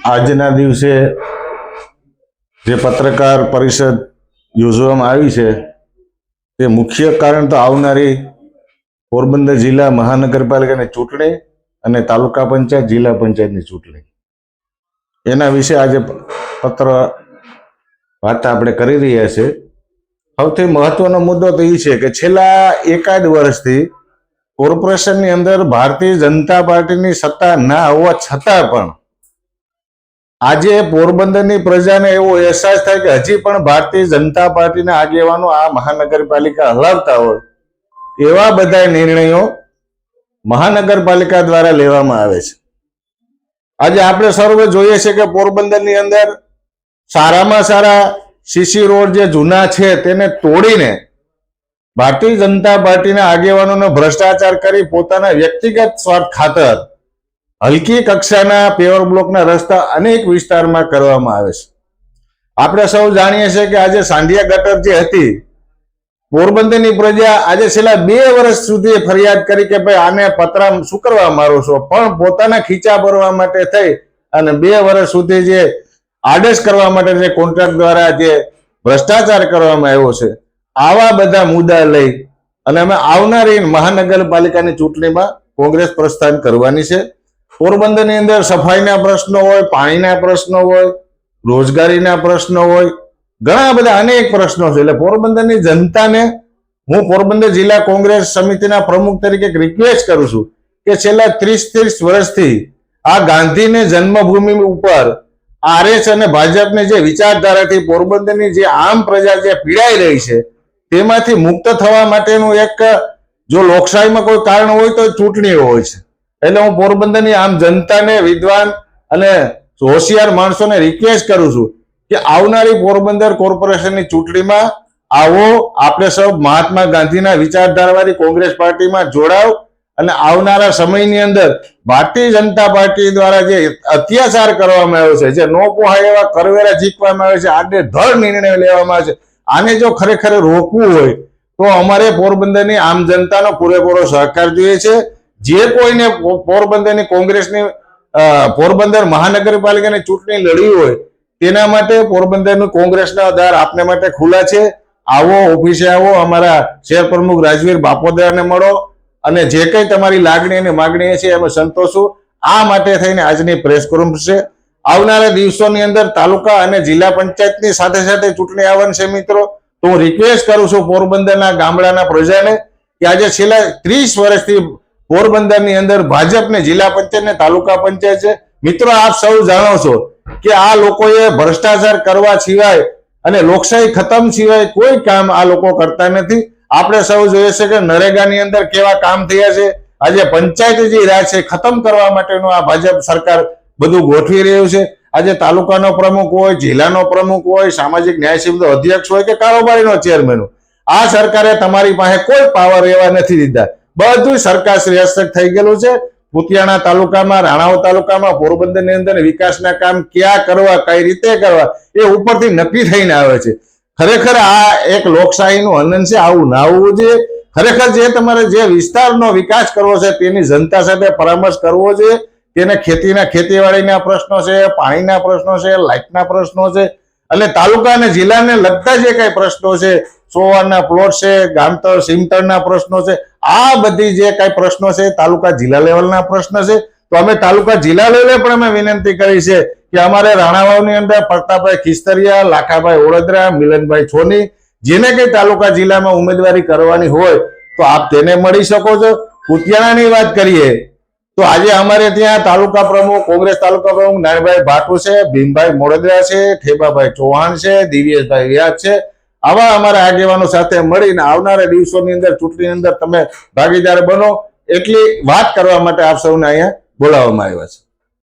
આજના દિવસે જે પત્રકાર પરિષદ યોજવામાં આવી છે તે મુખ્ય કારણ તો આવનારી પોરબંદર જિલ્લા મહાનગરપાલિકાની ચૂંટણી અને તાલુકા પંચાયત જિલ્લા પંચાયતની ચૂંટણી એના વિશે આજે પત્ર વાર્તા આપણે કરી રહ્યા છે। સૌથી મહત્વનો મુદ્દો તો એ છે કે છેલ્લા એકાદ વર્ષથી કોર્પોરેશનની અંદર ભારતીય જનતા પાર્ટીની સત્તા ના હોવા છતાં પણ આજે પોરબંદરની પ્રજાને એવો અહેસાસ થાય કે હજી પણ ભારતીય જનતા પાર્ટીના આગેવાનો આ મહાનગરપાલિકા હલાવતા હોય એવા બધા નિર્ણયો મહાનગરપાલિકા દ્વારા લેવામાં આવે છે। આજે આપણે સર્વે જોઈએ છે કે પોરબંદરની અંદર સારામાં સારા સીસી રોડ જે જૂના છે તેને તોડીને ભારતીય જનતા પાર્ટીના આગેવાનોનો ભ્રષ્ટાચાર કરી પોતાના વ્યક્તિગત સ્વાર્થ ખાતર હલકી કક્ષાના પેવર બ્લોકના રસ્તા અનેક વિસ્તારમાં કરવામાં આવે છે। આપણે સૌ જાણીએ છીએ કે આજે સાંઢિયા ગટર જે હતી પોરબંદરની પ્રજા આજે છેલ્લા 2 વર્ષ સુધી ફરિયાદ કરી કે ભાઈ આને પતરા શું કરવા મારો છો, પણ પોતાના ખીચા ભરવા માટે થઈ અને 2 વર્ષ સુધી જે આદેશ કરવા માટે જે કોન્ટ્રાક્ટ દ્વારા જે ભ્રષ્ટાચાર કરવામાં આવ્યો છે આવા બધા મુદ્દા લઈ અને અમે આવનારી મહાનગરપાલિકાની ચૂંટણીમાં કોંગ્રેસ પ્રસ્થાન કરવાની છે। પોરબંદરની અંદર સફાઈના પ્રશ્નો હોય, પાણીના પ્રશ્નો હોય, રોજગારીના પ્રશ્નો હોય, ઘણા બધા અનેક પ્રશ્નો છે। એટલે પોરબંદરની જનતાને હું પોરબંદર જિલ્લા કોંગ્રેસ સમિતિના પ્રમુખ તરીકે રિક્વેસ્ટ કરું છું કે છેલ્લા 30 વર્ષથી આ ગાંધીની જન્મભૂમિ ઉપર આરએસ અને ભાજપની જે વિચારધારાથી પોરબંદરની જે આમ પ્રજા જે પીડાઈ રહી છે તેમાંથી મુક્ત થવા માટેનું એક જો લોકશાહીમાં કોઈ કારણ હોય તો ચૂંટણીઓ હોય છે। એટલે હું પોરબંદરની આમ જનતાને, વિદ્વાન અને હોશિયાર માણસોને રિક્વેસ્ટ કરું છું કે આવનારી પોરબંદર કોર્પોરેશનની ચૂંટણીમાં આવો, આપણે સૌ મહાત્મા ગાંધીના વિચારધારાવાળી કોંગ્રેસ પાર્ટીમાં જોડાવ અને આવનારા સમયની અંદર ભારતીય જનતા પાર્ટી દ્વારા જે અત્યાચાર કરવામાં આવ્યો છે, જે નો પોહાય એવા કરવેરા ઝીકવામાં આવે છે, આડેધડ નિર્ણય લેવામાં આવે છે, આને જો ખરેખર રોકવું હોય તો અમારે પોરબંદરની આમ જનતાનો પૂરેપૂરો સહકાર જોઈએ છે। જે કોઈને પોરબંદરની કોંગ્રેસની પોરબંદર મહાનગરપાલિકાની ચૂંટણી લડવી હોય તેના માટે પોરબંદરનું કોંગ્રેસના દ્વાર આપને માટે ખુલ્લા છે। આવો, ઓફિસે આવો, અમારા શહેર પ્રમુખ રાજવીર બાપોદરાને મળો અને જે કંઈ તમારી લાગણી અને માગણી છે એમાં સંતોષો। આ માટે થઈને આજની પ્રેસ કોન્ફરન્સ છે। આવનારા દિવસોની અંદર તાલુકા અને જિલ્લા પંચાયતની સાથે સાથે ચૂંટણી આવવાની છે મિત્રો। તો હું રિક્વેસ્ટ કરું છું પોરબંદરના ગામડાના પ્રજાને કે આજે છેલ્લા 30 વર્ષથી પોરબંદરની અંદર ભાજપને જિલ્લા પંચાયત ને તાલુકા પંચાયત છે। મિત્રો આપ સૌ જાણો છો કે આ લોકોએ ભ્રષ્ટાચાર કરવા સિવાય અને લોકશાહી ખતમ સિવાય કોઈ કામ આ લોકો કરતા નથી। આપણે સૌ જોઈએ છે કે નરેગાની અંદર કેવા કામ થયા છે। આજે પંચાયતી રાજ છે ખતમ કરવા માટેનું આ ભાજપ સરકાર બધું ગોઠવી રહ્યું છે। આજે તાલુકાનો પ્રમુખ હોય, જિલ્લાનો પ્રમુખ હોય, સામાજિક ન્યાય સમિતિનો અધ્યક્ષ હોય કે કારોબારીનો ચેરમેન હોય, આ સરકારે તમારી પાસે કોઈ પાવર એવા નથી દીધા। બધું સરકાર શ્રેષ્ઠ થઈ ગયેલું છે। પુતિયાણા તાલુકામાં, રાણાવ તાલુકામાં, પોરબંદરની અંદર વિકાસના કામ ક્યાં કરવા, કઈ રીતે કરવા એ ઉપરથી નક્કી થઈને આવે છે। ખરેખર આ એક લોકશાહીનું હનન છે, આવું ના હોવું જોઈએ। ખરેખર જે તમારે જે વિસ્તારનો વિકાસ કરવો છે તેની જનતા સાથે પરામર્શ કરવો જોઈએ। તેને ખેતીવાડીના પ્રશ્નો છે, પાણીના પ્રશ્નો છે, લાઇટના પ્રશ્નો છે અને તાલુકા અને જિલ્લાને લગતા જે કઈ પ્રશ્નો છે, સોવારના પ્લોટ છે, ગામતળ સીમતળના પ્રશ્નો છે, આ બધી જે કઈ પ્રશ્નો છે તાલુકા જિલ્લા લેવલના પ્રશ્ન છે। તો અમે તાલુકા જિલ્લા લેવલે પણ અમે વિનંતી કરી છે કે અમારે રાણાવાવની અંદર પ્રતાપભાઈ ખિસ્તરિયા, લાખાભાઈ ઓળદરા, મિલનભાઈ છોની, જેને કઈ તાલુકા જિલ્લામાં ઉમેદવારી કરવાની હોય તો આપ તેને મળી શકો છો। કુતિયાણાની વાત કરીએ તો આજે અમારે ત્યાં તાલુકા પ્રમુખ, કોંગ્રેસ તાલુકા પ્રમુખ નારાયણભાઈ ભાટુ છે, ભીમભાઈ મોડદરા છે, ઠેબાભાઈ ચૌહાણ છે, દિવ્યેશભાઈ વ્યાસ છે। આવા અમારા આગેવાનો સાથે મળીને આવનારા દિવસોની અંદર ચૂંટણીની અંદર તમે ભાગીદાર બનો એટલી વાત કરવા માટે આપ સૌને અહીંયા બોલાવવામાં આવ્યા છે।